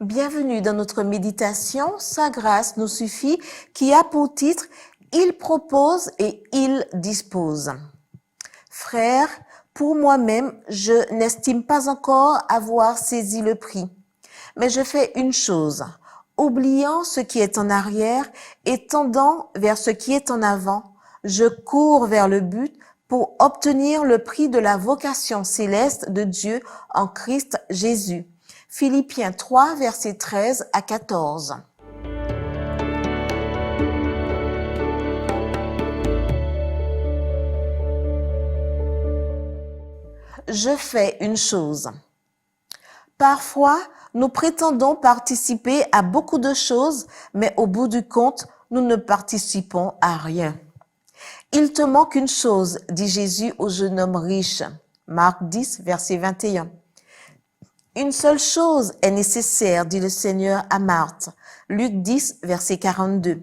Bienvenue dans notre méditation « Sa grâce nous suffit » qui a pour titre « Il propose et il dispose ». Frères, pour moi-même, je n'estime pas encore avoir saisi le prix. Mais je fais une chose, oubliant ce qui est en arrière et tendant vers ce qui est en avant, je cours vers le but pour obtenir le prix de la vocation céleste de Dieu en Christ Jésus. Philippiens 3, versets 13 à 14. Je fais une chose. Parfois, nous prétendons participer à beaucoup de choses, mais au bout du compte, nous ne participons à rien. Il te manque une chose, dit Jésus au jeune homme riche. Marc 10, verset 21. Une seule chose est nécessaire, dit le Seigneur à Marthe. Luc 10, verset 42.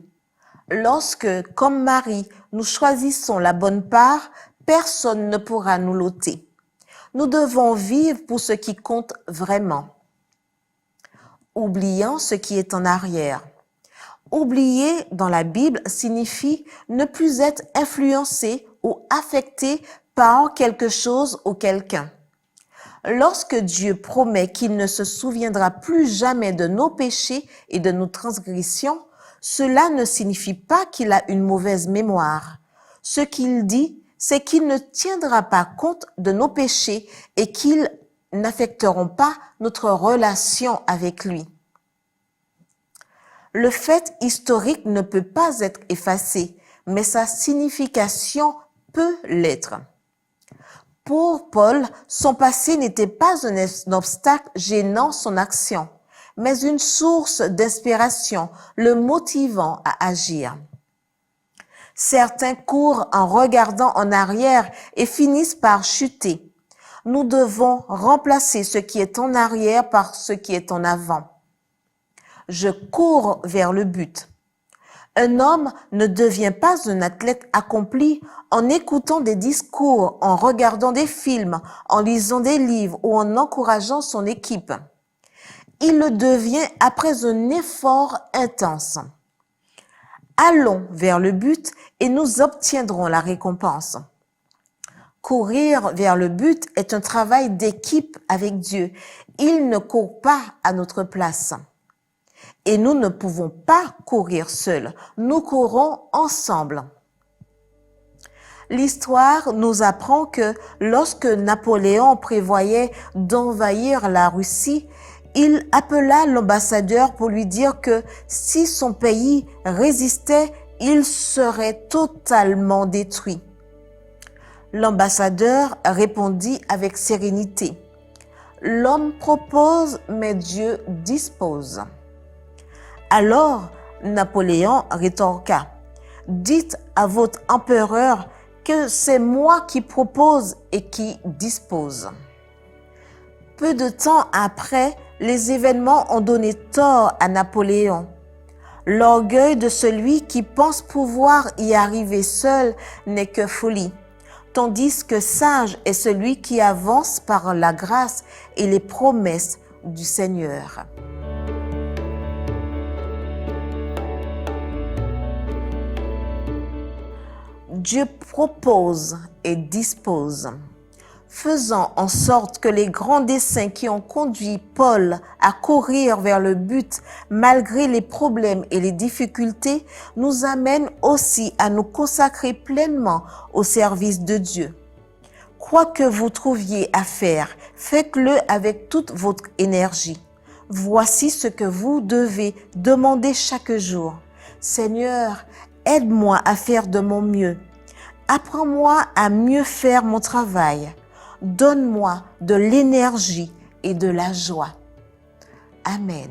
Lorsque, comme Marie, nous choisissons la bonne part, personne ne pourra nous l'ôter. Nous devons vivre pour ce qui compte vraiment. Oubliant ce qui est en arrière. Oublier dans la Bible signifie ne plus être influencé ou affecté par quelque chose ou quelqu'un. Lorsque Dieu promet qu'il ne se souviendra plus jamais de nos péchés et de nos transgressions, cela ne signifie pas qu'il a une mauvaise mémoire. Ce qu'il dit, c'est qu'il ne tiendra pas compte de nos péchés et qu'ils n'affecteront pas notre relation avec lui. Le fait historique ne peut pas être effacé, mais sa signification peut l'être. Pour Paul, son passé n'était pas un obstacle gênant son action, mais une source d'inspiration, le motivant à agir. Certains courent en regardant en arrière et finissent par chuter. Nous devons remplacer ce qui est en arrière par ce qui est en avant. Je cours vers le but. Un homme ne devient pas un athlète accompli en écoutant des discours, en regardant des films, en lisant des livres ou en encourageant son équipe. Il le devient après un effort intense. Allons vers le but et nous obtiendrons la récompense. Courir vers le but est un travail d'équipe avec Dieu. Il ne court pas à notre place. Et nous ne pouvons pas courir seuls. Nous courons ensemble. L'histoire nous apprend que lorsque Napoléon prévoyait d'envahir la Russie, il appela l'ambassadeur pour lui dire que si son pays résistait, il serait totalement détruit. L'ambassadeur répondit avec sérénité. L'homme propose, mais Dieu dispose. Alors, Napoléon rétorqua, « Dites à votre empereur que c'est moi qui propose et qui dispose. » Peu de temps après, les événements ont donné tort à Napoléon. L'orgueil de celui qui pense pouvoir y arriver seul n'est que folie, tandis que sage est celui qui avance par la grâce et les promesses du Seigneur. Dieu propose et dispose, faisant en sorte que les grands desseins qui ont conduit Paul à courir vers le but malgré les problèmes et les difficultés nous amènent aussi à nous consacrer pleinement au service de Dieu. Quoi que vous trouviez à faire, faites-le avec toute votre énergie. Voici ce que vous devez demander chaque jour. Seigneur, aide-moi à faire de mon mieux. Apprends-moi à mieux faire mon travail. Donne-moi de l'énergie et de la joie. Amen.